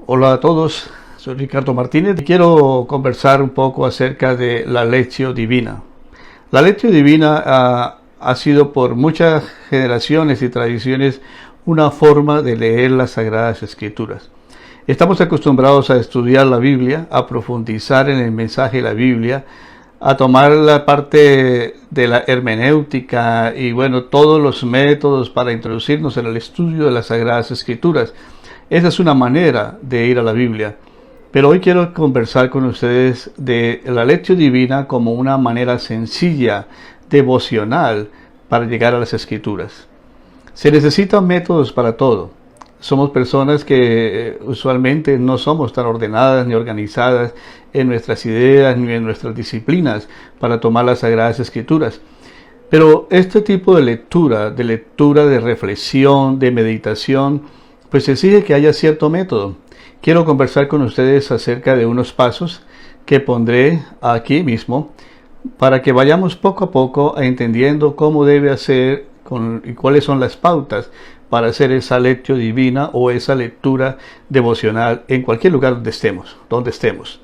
Hola a todos, soy Ricardo Martínez y quiero conversar un poco acerca de la Lectio Divina. La Lectio Divina ha sido por muchas generaciones y tradiciones una forma de leer las Sagradas Escrituras. Estamos acostumbrados a estudiar la Biblia, a profundizar en el mensaje de la Biblia, a tomar la parte de la hermenéutica y todos los métodos para introducirnos en el estudio de las Sagradas Escrituras. Esa es una manera de ir a la Biblia. Pero hoy quiero conversar con ustedes de la Lectio Divina como una manera sencilla, devocional, para llegar a las Escrituras. Se necesitan métodos para todo. Somos personas que usualmente no somos tan ordenadas ni organizadas en nuestras ideas ni en nuestras disciplinas para tomar las Sagradas Escrituras. Pero este tipo de lectura, de reflexión, de meditación, pues exige que haya cierto método. Quiero conversar con ustedes acerca de unos pasos que pondré aquí mismo para que vayamos poco a poco entendiendo cómo debe hacer y cuáles son las pautas para hacer esa lectio divina o esa lectura devocional en cualquier lugar donde estemos.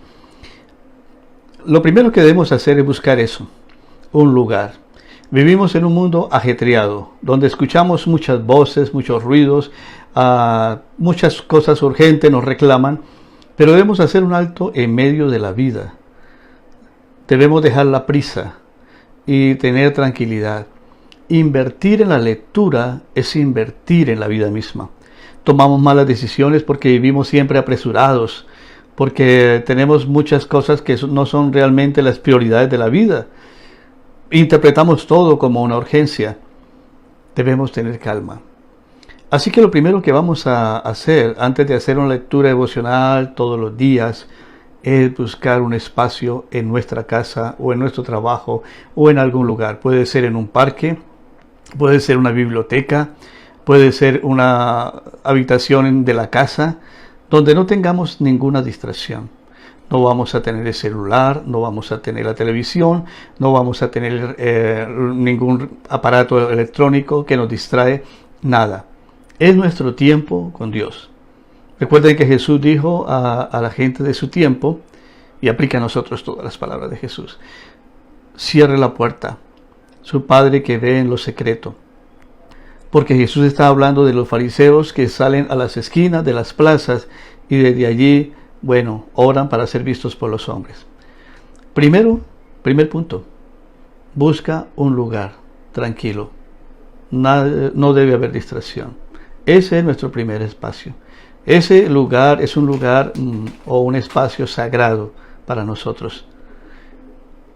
Lo primero que debemos hacer es buscar eso, un lugar. Vivimos en un mundo ajetreado, donde escuchamos muchas voces, muchos ruidos, muchas cosas urgentes nos reclaman, pero debemos hacer un alto en medio de la vida. Debemos dejar la prisa y tener tranquilidad. Invertir en la lectura es invertir en la vida misma. Tomamos malas decisiones porque vivimos siempre apresurados, porque tenemos muchas cosas que no son realmente las prioridades de la vida. Interpretamos todo como una urgencia. Debemos tener calma. Así que lo primero que vamos a hacer antes de hacer una lectura devocional todos los días es buscar un espacio en nuestra casa o en nuestro trabajo o en algún lugar. Puede ser en un parque, puede ser una biblioteca, puede ser una habitación de la casa donde no tengamos ninguna distracción. No vamos a tener el celular, no vamos a tener la televisión, no vamos a tener ningún aparato electrónico que nos distrae, nada. Es nuestro tiempo con Dios. Recuerden que Jesús dijo a la gente de su tiempo, y aplica a nosotros todas las palabras de Jesús: cierre la puerta, su Padre que ve en lo secreto. Porque Jesús está hablando de los fariseos que salen a las esquinas de las plazas y desde allí oran para ser vistos por los hombres. Primer punto, busca un lugar tranquilo. No debe haber distracción. Ese es nuestro primer espacio. Ese lugar es un lugar o un espacio sagrado para nosotros.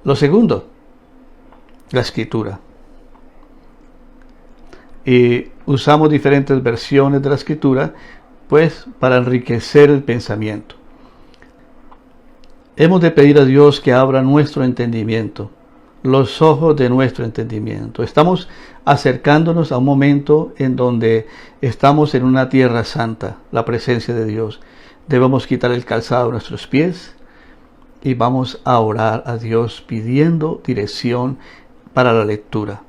Lo segundo, la Escritura. Y usamos diferentes versiones de la Escritura, pues para enriquecer el pensamiento. Hemos de pedir a Dios que abra nuestro entendimiento, los ojos de nuestro entendimiento. Estamos acercándonos a un momento en donde estamos en una tierra santa, la presencia de Dios. Debemos quitar el calzado de nuestros pies y vamos a orar a Dios pidiendo dirección para la lectura.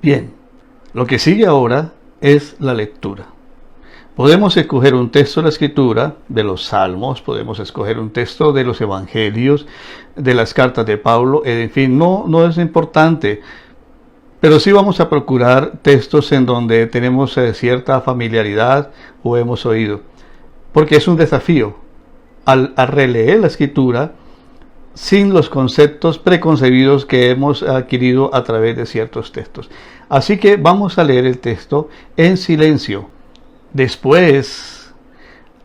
Bien, lo que sigue ahora es la lectura. Podemos escoger un texto de la Escritura, de los Salmos, podemos escoger un texto de los Evangelios, de las cartas de Pablo, en fin, no es importante, pero sí vamos a procurar textos en donde tenemos cierta familiaridad o hemos oído, porque es un desafío al releer la Escritura sin los conceptos preconcebidos que hemos adquirido a través de ciertos textos. Así que vamos a leer el texto en silencio. Después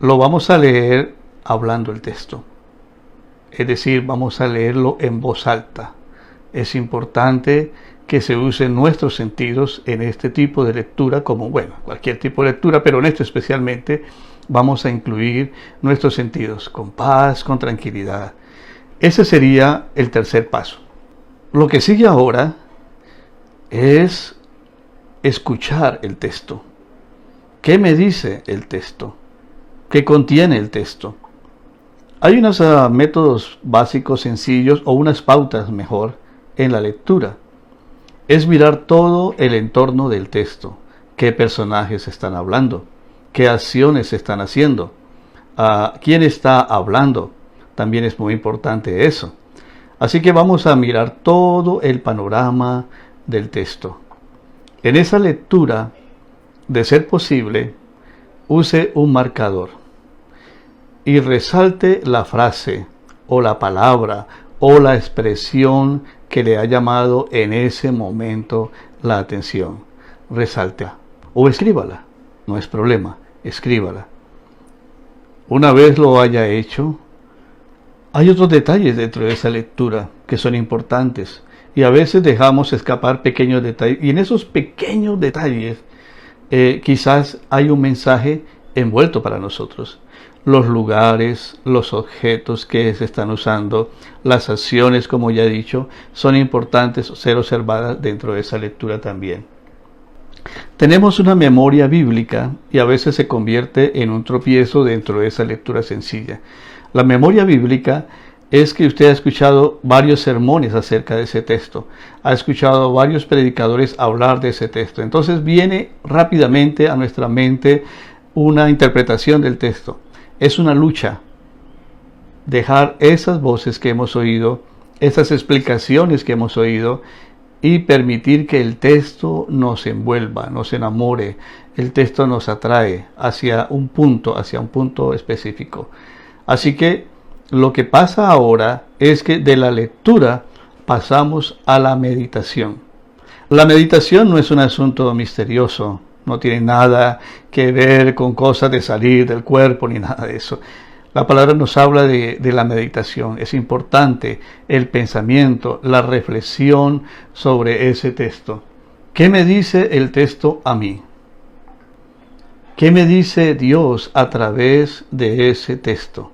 lo vamos a leer hablando el texto. Es decir, vamos a leerlo en voz alta. Es importante que se usen nuestros sentidos en este tipo de lectura, como cualquier tipo de lectura, pero en esto especialmente vamos a incluir nuestros sentidos con paz, con tranquilidad. Ese sería el tercer paso. Lo que sigue ahora es escuchar el texto. ¿Qué me dice el texto? ¿Qué contiene el texto? Hay unos métodos básicos sencillos o unas pautas mejor en la lectura. Es mirar todo el entorno del texto. ¿Qué personajes están hablando? ¿Qué acciones se están haciendo? quién está hablando. También es muy importante eso. Así que vamos a mirar todo el panorama del texto. En esa lectura, de ser posible, use un marcador y resalte la frase o la palabra o la expresión que le ha llamado en ese momento la atención. Resáltela o escríbala, no es problema, escríbala. Una vez lo haya hecho, hay otros detalles dentro de esa lectura que son importantes y a veces dejamos escapar pequeños detalles, y en esos pequeños detalles quizás hay un mensaje envuelto para nosotros. Los lugares, los objetos que se están usando, las acciones, como ya he dicho, son importantes ser observadas dentro de esa lectura también. Tenemos una memoria bíblica y a veces se convierte en un tropiezo dentro de esa lectura sencilla. La memoria bíblica es que usted ha escuchado varios sermones acerca de ese texto, ha escuchado varios predicadores hablar de ese texto. Entonces viene rápidamente a nuestra mente una interpretación del texto. Es una lucha dejar esas voces que hemos oído, esas explicaciones que hemos oído, y permitir que el texto nos envuelva, nos enamore, el texto nos atrae hacia un punto específico. Así que lo que pasa ahora es que de la lectura pasamos a la meditación. La meditación no es un asunto misterioso, no tiene nada que ver con cosas de salir del cuerpo ni nada de eso. La palabra nos habla de la meditación. Es importante el pensamiento, la reflexión sobre ese texto. ¿Qué me dice el texto a mí? ¿Qué me dice Dios a través de ese texto?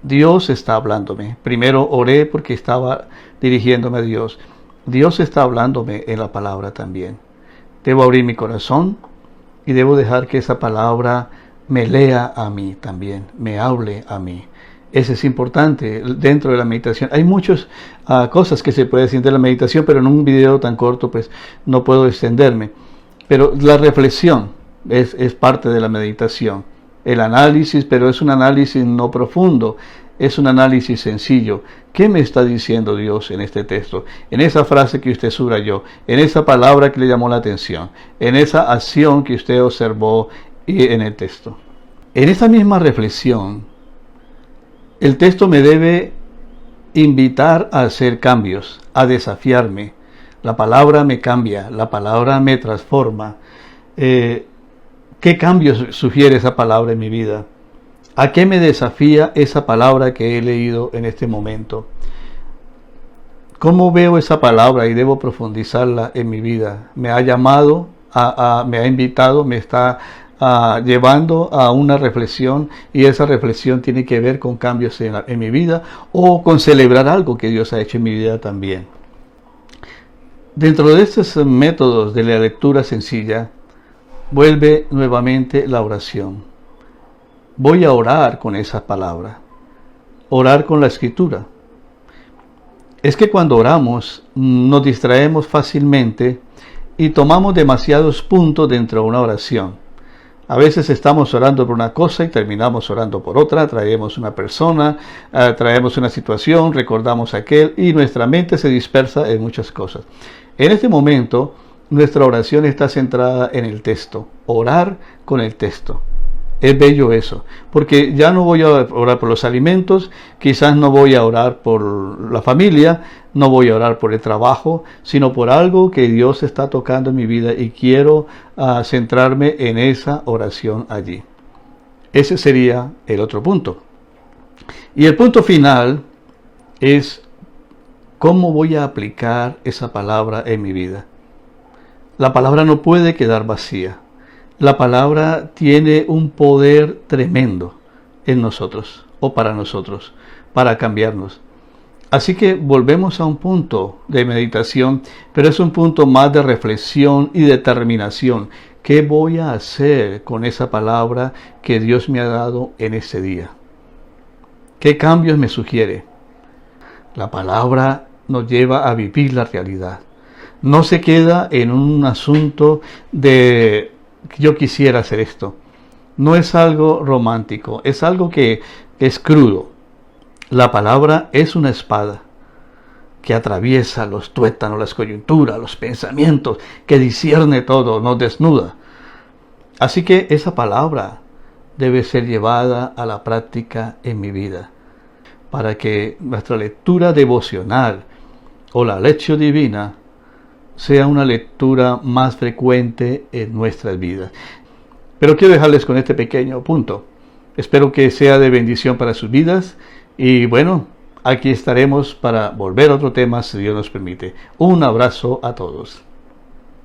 Dios está hablándome. Primero oré porque estaba dirigiéndome a Dios. Dios está hablándome en la palabra también. Debo abrir mi corazón y debo dejar que esa palabra me lea a mí también, me hable a mí. Eso es importante dentro de la meditación. Hay muchas cosas que se puede decir de la meditación, pero en un video tan corto pues no puedo extenderme. Pero la reflexión es parte de la meditación. El análisis, pero es un análisis no profundo, es un análisis sencillo. ¿Qué me está diciendo Dios en este texto? En esa frase que usted subrayó, en esa palabra que le llamó la atención, en esa acción que usted observó en el texto. En esa misma reflexión, el texto me debe invitar a hacer cambios, a desafiarme. La palabra me cambia, la palabra me transforma. ¿Qué cambios sugiere esa palabra en mi vida? ¿A qué me desafía esa palabra que he leído en este momento? ¿Cómo veo esa palabra y debo profundizarla en mi vida? Me ha llamado, me ha invitado, me está llevando a una reflexión, y esa reflexión tiene que ver con cambios en mi vida o con celebrar algo que Dios ha hecho en mi vida también. Dentro de estos métodos de la lectura sencilla, vuelve nuevamente la oración. Voy a orar con esa palabra, orar con la escritura. Es que cuando oramos nos distraemos fácilmente y tomamos demasiados puntos dentro de una oración. A veces estamos orando por una cosa y terminamos orando por otra, traemos una persona, traemos una situación, recordamos aquel, y nuestra mente se dispersa en muchas cosas. En este momento, nuestra oración está centrada en el texto, orar con el texto. Es bello eso, porque ya no voy a orar por los alimentos, quizás no voy a orar por la familia, no voy a orar por el trabajo, sino por algo que Dios está tocando en mi vida y quiero centrarme en esa oración allí. Ese sería el otro punto. Y el punto final es cómo voy a aplicar esa palabra en mi vida. La palabra no puede quedar vacía. La palabra tiene un poder tremendo en nosotros o para nosotros, para cambiarnos. Así que volvemos a un punto de meditación, pero es un punto más de reflexión y determinación. ¿Qué voy a hacer con esa palabra que Dios me ha dado en ese día? ¿Qué cambios me sugiere? La palabra nos lleva a vivir la realidad. No se queda en un asunto de yo quisiera hacer esto. no es algo romántico, es algo que es crudo. La palabra es una espada que atraviesa los tuétanos, las coyunturas, los pensamientos, que discierne todo, nos desnuda. Así que esa palabra debe ser llevada a la práctica en mi vida, para que nuestra lectura devocional o la lección divina sea una lectura más frecuente en nuestras vidas. Pero quiero dejarles con este pequeño punto. Espero que sea de bendición para sus vidas y bueno, aquí estaremos para volver a otro tema si Dios nos permite. Un abrazo a todos.